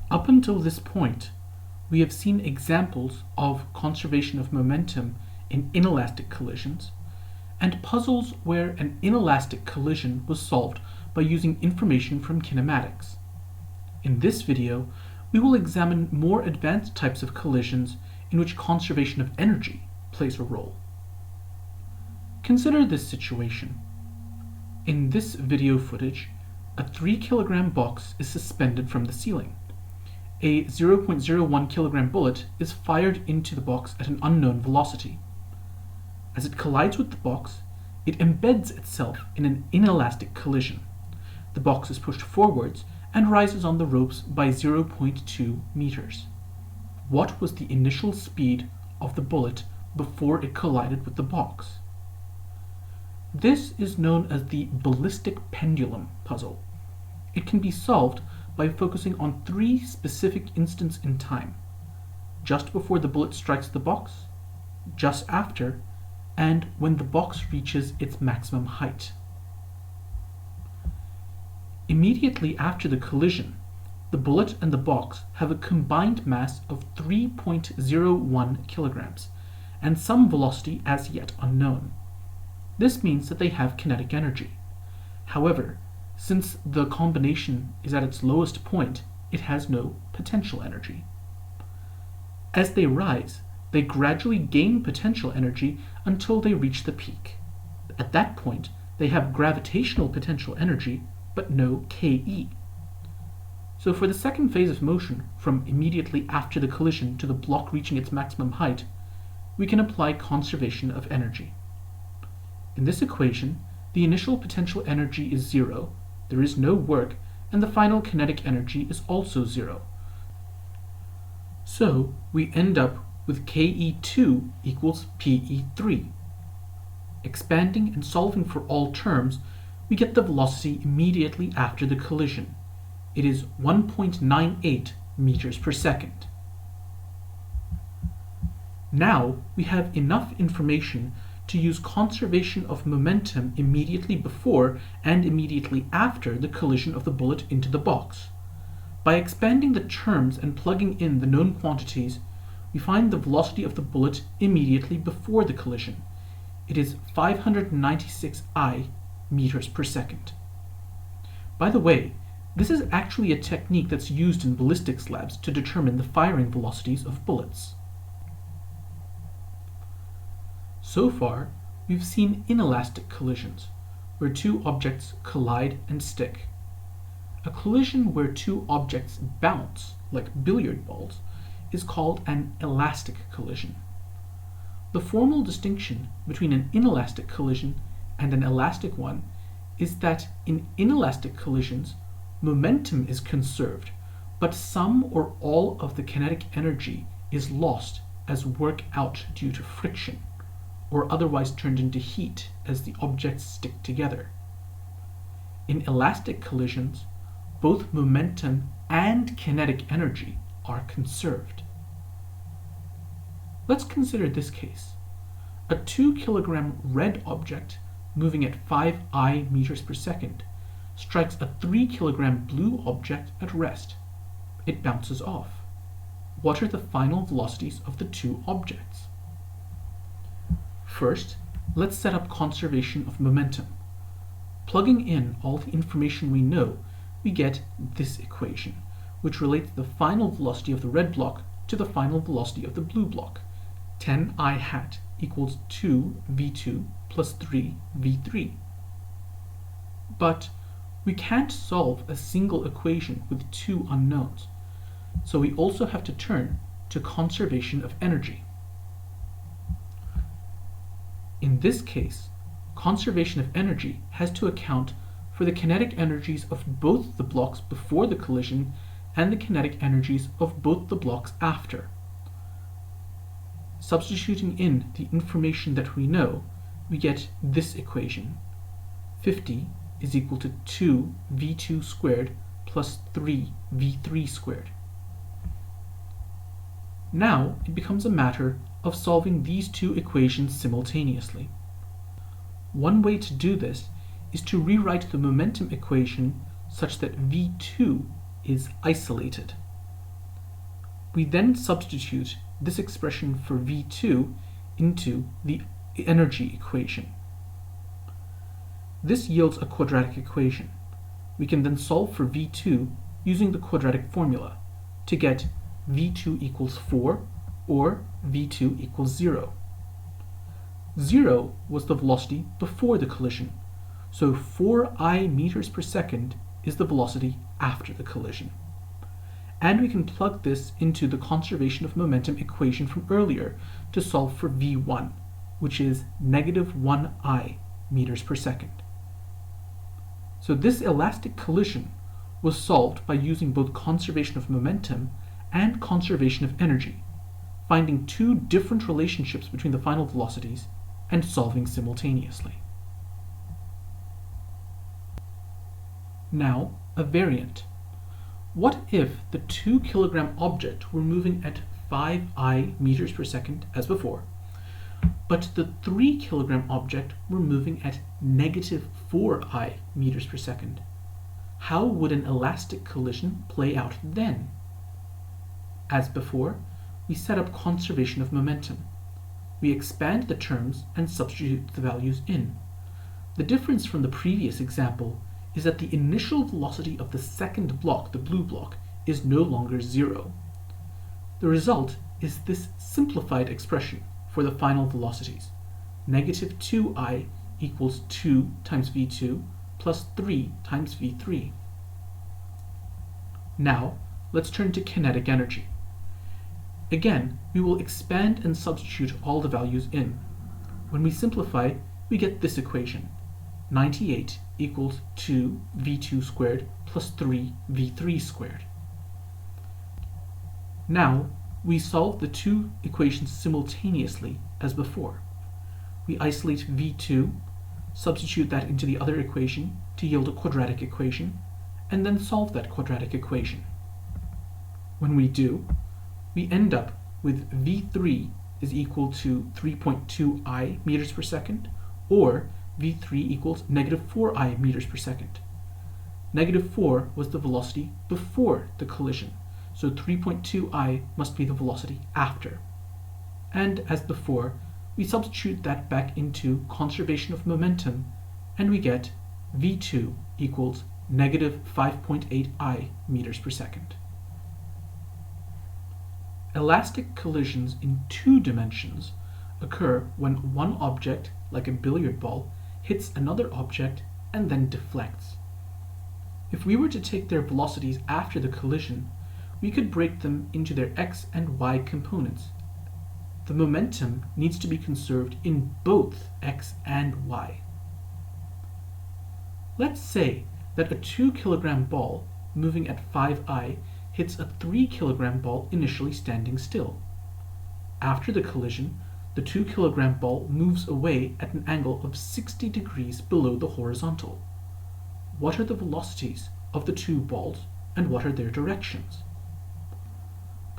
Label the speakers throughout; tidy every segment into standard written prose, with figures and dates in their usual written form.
Speaker 1: Up until this point, we have seen examples of conservation of momentum in inelastic collisions, and puzzles where an inelastic collision was solved by using information from kinematics. In this video, we will examine more advanced types of collisions in which conservation of energy plays a role. Consider this situation. In this video footage, a 3 kilogram box is suspended from the ceiling. A 0.01 kilogram bullet is fired into the box at an unknown velocity. As it collides with the box, it embeds itself in an inelastic collision. The box is pushed forwards and rises on the ropes by 0.2 meters. What was the initial speed of the bullet before it collided with the box? This is known as the ballistic pendulum puzzle. It can be solved by focusing on 3 specific instants in time: just before the bullet strikes the box, just after, and when the box reaches its maximum height. Immediately after the collision, the bullet and the box have a combined mass of 3.01 kilograms and some velocity as yet unknown. This means that they have kinetic energy. However, since the combination is at its lowest point, it has no potential energy. As they rise, they gradually gain potential energy until they reach the peak. At that point, they have gravitational potential energy, but no Ke. So for the second phase of motion, from immediately after the collision to the block reaching its maximum height, we can apply conservation of energy. In this equation, the initial potential energy is 0, there is no work, and the final kinetic energy is also 0. So we end up with Ke2 equals Pe3. Expanding and solving for all terms, we get the velocity immediately after the collision. It is 1.98 meters per second. Now we have enough information to use conservation of momentum immediately before and immediately after the collision of the bullet into the box. By expanding the terms and plugging in the known quantities, we find the velocity of the bullet immediately before the collision. It is 596 meters per second. By the way, this is actually a technique that's used in ballistics labs to determine the firing velocities of bullets. So far, we've seen inelastic collisions, where 2 objects collide and stick. A collision where 2 objects bounce, like billiard balls, is called an elastic collision. The formal distinction between an inelastic collision and an elastic one is that in inelastic collisions, momentum is conserved, but some or all of the kinetic energy is lost as work out due to friction, or otherwise turned into heat as the objects stick together. In elastic collisions, both momentum and kinetic energy are conserved. Let's consider this case. A 2 kilogram red object moving at 5 meters per second strikes a 3 kilogram blue object at rest. It bounces off. What are the final velocities of the 2 objects? First, let's set up conservation of momentum. Plugging in all the information we know, we get this equation, which relates the final velocity of the red block to the final velocity of the blue block. 10 I hat equals 2v2 plus 3v3. But we can't solve a single equation with 2 unknowns, so we also have to turn to conservation of energy. In this case, conservation of energy has to account for the kinetic energies of both the blocks before the collision and the kinetic energies of both the blocks after. Substituting in the information that we know, we get this equation. 50 is equal to 2v2 squared plus 3v3 squared. Now it becomes a matter of solving these 2 equations simultaneously. One way to do this is to rewrite the momentum equation such that v2 is isolated. We then substitute this expression for V2 into the energy equation. This yields a quadratic equation. We can then solve for V2 using the quadratic formula to get V2 equals 4 or V2 equals 0. 0 was the velocity before the collision, so 4I meters per second is the velocity after the collision. And we can plug this into the conservation of momentum equation from earlier to solve for V1, which is negative 1I meters per second. So this elastic collision was solved by using both conservation of momentum and conservation of energy, finding two different relationships between the final velocities and solving simultaneously. Now, a variant. What if the 2 kilogram object were moving at 5I meters per second as before, but the 3 kilogram object were moving at negative 4I meters per second? How would an elastic collision play out then? As before, we set up conservation of momentum. We expand the terms and substitute the values in. The difference from the previous example is that the initial velocity of the second block, the blue block, is no longer 0. The result is this simplified expression for the final velocities. Negative 2I equals 2 times V2 plus 3 times V3. Now, let's turn to kinetic energy. Again, we will expand and substitute all the values in. When we simplify, we get this equation. 98 equals 2 V2 squared plus 3 V3 squared. Now, we solve the two equations simultaneously as before. We isolate V2, substitute that into the other equation to yield a quadratic equation, and then solve that quadratic equation. When we do, we end up with V3 is equal to 3.2I meters per second, or V3 equals negative 4I meters per second. Negative 4 was the velocity before the collision, so 3.2I must be the velocity after. And as before, we substitute that back into conservation of momentum, and we get V2 equals negative 5.8I meters per second. Elastic collisions in 2 dimensions occur when one object, like a billiard ball, hits another object and then deflects. If we were to take their velocities after the collision, we could break them into their x and y components. The momentum needs to be conserved in both x and y. Let's say that a 2 kilogram ball moving at 5I hits a 3 kilogram ball initially standing still. After the collision, the 2 kilogram ball moves away at an angle of 60 degrees below the horizontal. What are the velocities of the two balls and what are their directions?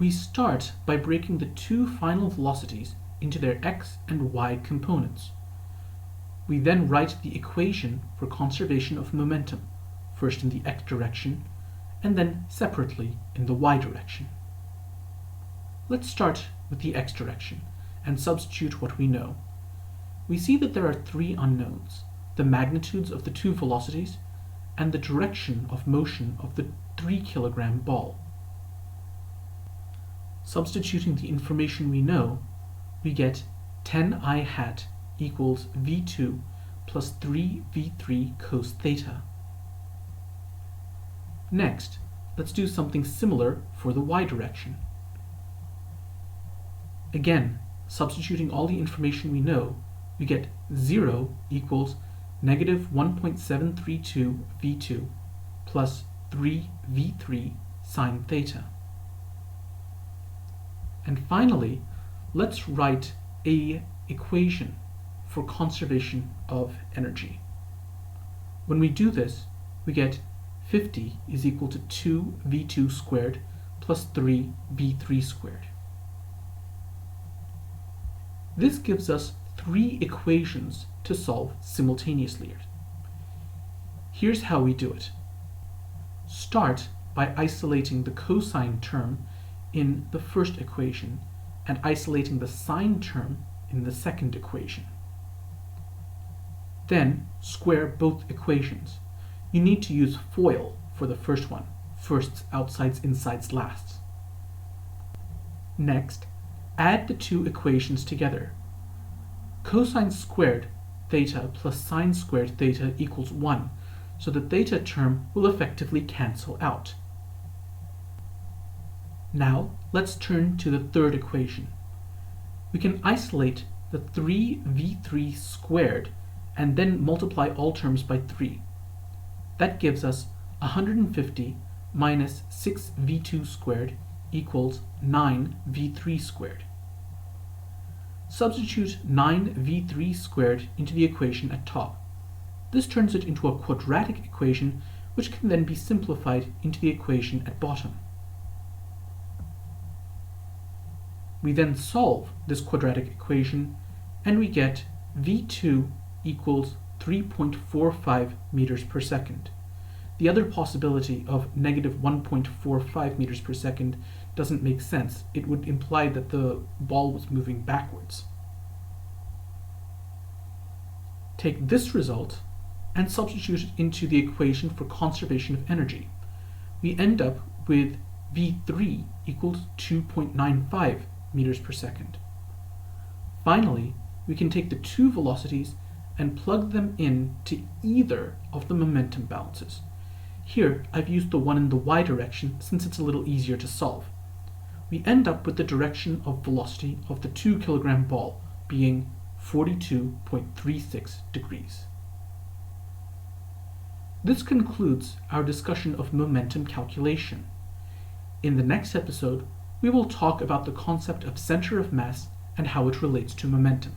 Speaker 1: We start by breaking the two final velocities into their x and y components. We then write the equation for conservation of momentum, first in the x direction and then separately in the y direction. Let's start with the x direction and substitute what we know. We see that there are 3 unknowns: the magnitudes of the two velocities and the direction of motion of the 3 kilogram ball. Substituting the information we know, we get 10I hat equals V2 plus 3V3 cos theta. Next, let's do something similar for the y direction. Again, substituting all the information we know, we get 0 equals negative 1.732 V2 plus 3 V3 sine theta. And finally, let's write an equation for conservation of energy. When we do this, we get 50 is equal to 2 V2 squared plus 3 V3 squared. This gives us 3 equations to solve simultaneously. Here's how we do it. Start by isolating the cosine term in the first equation and isolating the sine term in the second equation. Then square both equations. You need to use FOIL for the first one, firsts, outsides, insides, lasts. Next, add the two equations together. Cosine squared theta plus sine squared theta equals 1, so the theta term will effectively cancel out. Now let's turn to the third equation. We can isolate the 3v3 squared and then multiply all terms by 3. That gives us 150 minus 6v2 squared equals 9v3 squared. Substitute 9v3 squared into the equation at top. This turns it into a quadratic equation, which can then be simplified into the equation at bottom. We then solve this quadratic equation, and we get v2 equals 3.45 meters per second. The other possibility of negative 1.45 meters per second doesn't make sense. It would imply that the ball was moving backwards. Take this result and substitute it into the equation for conservation of energy. We end up with v3 equals 2.95 meters per second. Finally, we can take the two velocities and plug them in to either of the momentum balances. Here, I've used the one in the y direction since it's a little easier to solve. We end up with the direction of velocity of the 2 kilogram ball being 42.36 degrees. This concludes our discussion of momentum calculation. In the next episode, we will talk about the concept of center of mass and how it relates to momentum.